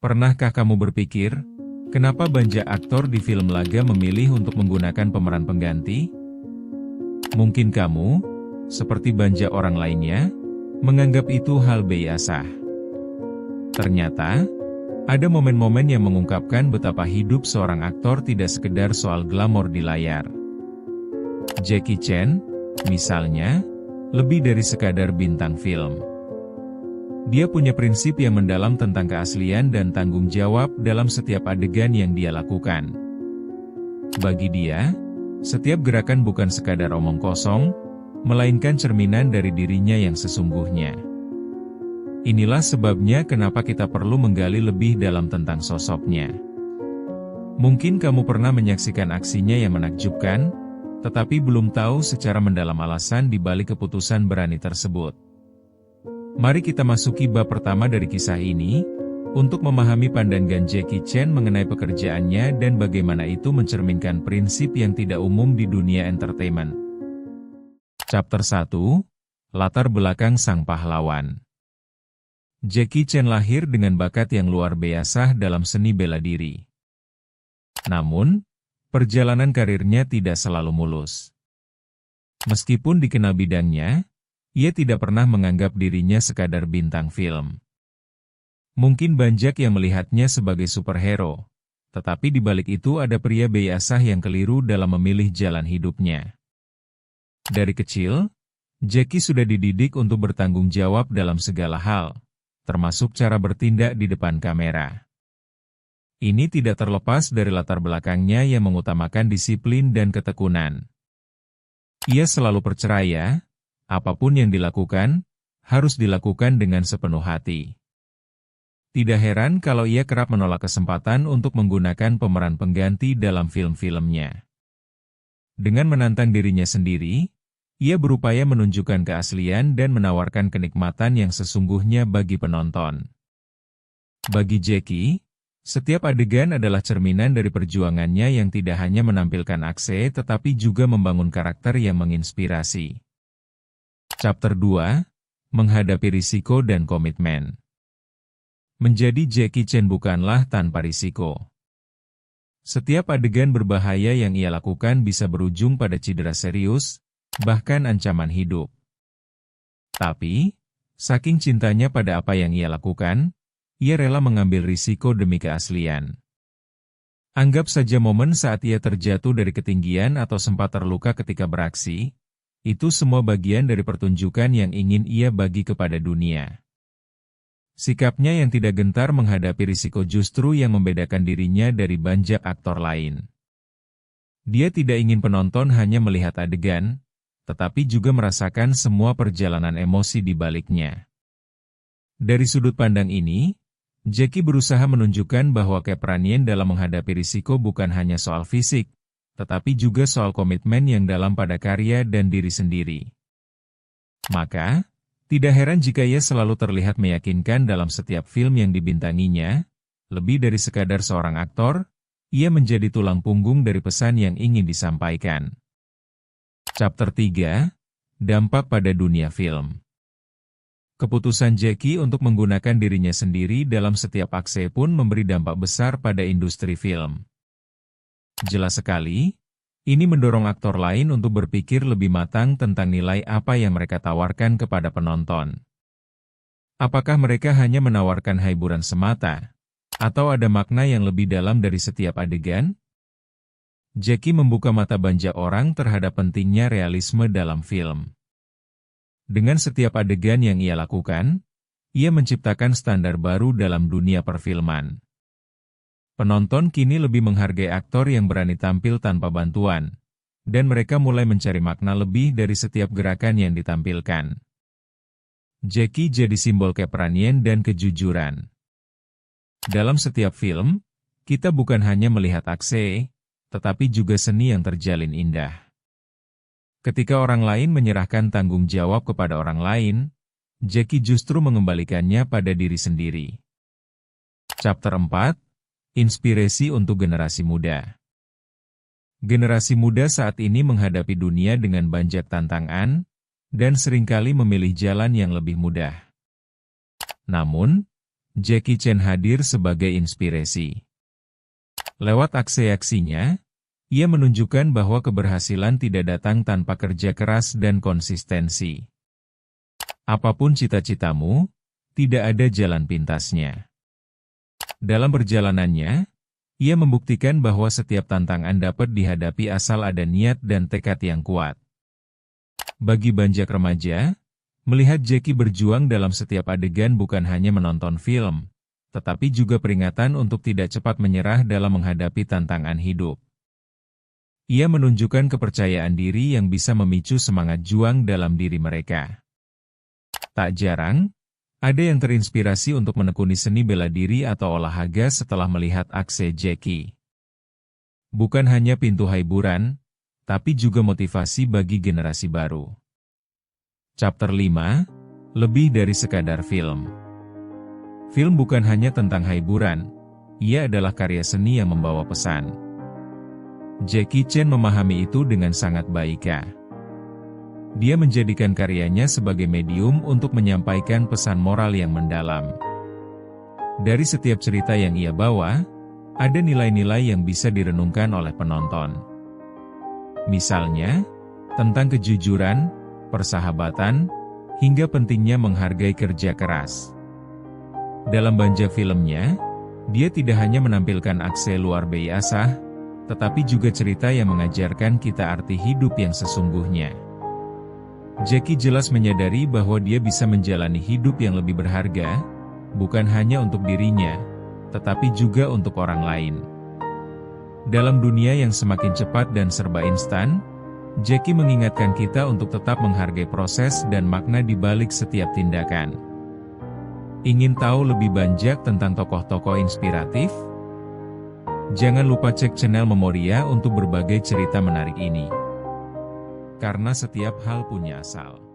Pernahkah kamu berpikir, kenapa banyak aktor di film laga memilih untuk menggunakan pemeran pengganti? Mungkin kamu, seperti banyak orang lainnya, menganggap itu hal biasa. Ternyata, ada momen-momen yang mengungkapkan betapa hidup seorang aktor tidak sekedar soal glamor di layar. Jackie Chan, misalnya, lebih dari sekadar bintang film. Dia punya prinsip yang mendalam tentang keaslian dan tanggung jawab dalam setiap adegan yang dia lakukan. Bagi dia, setiap gerakan bukan sekadar omong kosong, melainkan cerminan dari dirinya yang sesungguhnya. Inilah sebabnya kenapa kita perlu menggali lebih dalam tentang sosoknya. Mungkin kamu pernah menyaksikan aksinya yang menakjubkan, tetapi belum tahu secara mendalam alasan di balik keputusan berani tersebut. Mari kita masuki bab pertama dari kisah ini, untuk memahami pandangan Jackie Chan mengenai pekerjaannya dan bagaimana itu mencerminkan prinsip yang tidak umum di dunia entertainment. Chapter 1, Latar Belakang Sang Pahlawan. Jackie Chan lahir dengan bakat yang luar biasa dalam seni bela diri. Namun, perjalanan karirnya tidak selalu mulus. Meskipun dikenal bidangnya, ia tidak pernah menganggap dirinya sekadar bintang film. Mungkin banyak yang melihatnya sebagai superhero, tetapi di balik itu ada pria biasa yang keliru dalam memilih jalan hidupnya. Dari kecil, Jackie sudah dididik untuk bertanggung jawab dalam segala hal, termasuk cara bertindak di depan kamera. Ini tidak terlepas dari latar belakangnya yang mengutamakan disiplin dan ketekunan. Ia selalu percaya, apapun yang dilakukan, harus dilakukan dengan sepenuh hati. Tidak heran kalau ia kerap menolak kesempatan untuk menggunakan pemeran pengganti dalam film-filmnya. Dengan menantang dirinya sendiri, ia berupaya menunjukkan keaslian dan menawarkan kenikmatan yang sesungguhnya bagi penonton. Bagi Jackie, setiap adegan adalah cerminan dari perjuangannya yang tidak hanya menampilkan aksi tetapi juga membangun karakter yang menginspirasi. Chapter 2, Menghadapi Risiko dan Komitmen. Menjadi Jackie Chan bukanlah tanpa risiko. Setiap adegan berbahaya yang ia lakukan bisa berujung pada cedera serius, bahkan ancaman hidup. Tapi, saking cintanya pada apa yang ia lakukan, ia rela mengambil risiko demi keaslian. Anggap saja momen saat ia terjatuh dari ketinggian atau sempat terluka ketika beraksi. Itu semua bagian dari pertunjukan yang ingin ia bagi kepada dunia. Sikapnya yang tidak gentar menghadapi risiko justru yang membedakan dirinya dari banyak aktor lain. Dia tidak ingin penonton hanya melihat adegan, tetapi juga merasakan semua perjalanan emosi di baliknya. Dari sudut pandang ini, Jackie berusaha menunjukkan bahwa keberanian dalam menghadapi risiko bukan hanya soal fisik, tetapi juga soal komitmen yang dalam pada karya dan diri sendiri. Maka, tidak heran jika ia selalu terlihat meyakinkan dalam setiap film yang dibintanginya. Lebih dari sekadar seorang aktor, ia menjadi tulang punggung dari pesan yang ingin disampaikan. Chapter 3, Dampak pada Dunia Film. Keputusan Jackie untuk menggunakan dirinya sendiri dalam setiap aksi pun memberi dampak besar pada industri film. Jelas sekali, ini mendorong aktor lain untuk berpikir lebih matang tentang nilai apa yang mereka tawarkan kepada penonton. Apakah mereka hanya menawarkan hiburan semata, atau ada makna yang lebih dalam dari setiap adegan? Jackie membuka mata banyak orang terhadap pentingnya realisme dalam film. Dengan setiap adegan yang ia lakukan, ia menciptakan standar baru dalam dunia perfilman. Penonton kini lebih menghargai aktor yang berani tampil tanpa bantuan, dan mereka mulai mencari makna lebih dari setiap gerakan yang ditampilkan. Jackie jadi simbol keberanian dan kejujuran. Dalam setiap film, kita bukan hanya melihat aksi, tetapi juga seni yang terjalin indah. Ketika orang lain menyerahkan tanggung jawab kepada orang lain, Jackie justru mengembalikannya pada diri sendiri. Chapter 4, Inspirasi untuk generasi muda. Generasi muda saat ini menghadapi dunia dengan banyak tantangan, dan seringkali memilih jalan yang lebih mudah. Namun, Jackie Chan hadir sebagai inspirasi. Lewat aksi-aksinya, ia menunjukkan bahwa keberhasilan tidak datang tanpa kerja keras dan konsistensi. Apapun cita-citamu, tidak ada jalan pintasnya. Dalam perjalanannya, ia membuktikan bahwa setiap tantangan dapat dihadapi asal ada niat dan tekad yang kuat. Bagi banyak remaja, melihat Jackie berjuang dalam setiap adegan bukan hanya menonton film, tetapi juga peringatan untuk tidak cepat menyerah dalam menghadapi tantangan hidup. Ia menunjukkan kepercayaan diri yang bisa memicu semangat juang dalam diri mereka. Tak jarang, ada yang terinspirasi untuk menekuni seni bela diri atau olahraga setelah melihat aksi Jackie. Bukan hanya pintu hiburan, tapi juga motivasi bagi generasi baru. Chapter 5, Lebih dari sekadar film. Film bukan hanya tentang hiburan, ia adalah karya seni yang membawa pesan. Jackie Chan memahami itu dengan sangat baik. Dia menjadikan karyanya sebagai medium untuk menyampaikan pesan moral yang mendalam. Dari setiap cerita yang ia bawa, ada nilai-nilai yang bisa direnungkan oleh penonton. Misalnya, tentang kejujuran, persahabatan, hingga pentingnya menghargai kerja keras. Dalam banyak filmnya, dia tidak hanya menampilkan aksi luar biasa, tetapi juga cerita yang mengajarkan kita arti hidup yang sesungguhnya. Jackie jelas menyadari bahwa dia bisa menjalani hidup yang lebih berharga, bukan hanya untuk dirinya, tetapi juga untuk orang lain. Dalam dunia yang semakin cepat dan serba instan, Jackie mengingatkan kita untuk tetap menghargai proses dan makna di balik setiap tindakan. Ingin tahu lebih banyak tentang tokoh-tokoh inspiratif? Jangan lupa cek channel Memoria untuk berbagai cerita menarik ini. Karena setiap hal punya asal.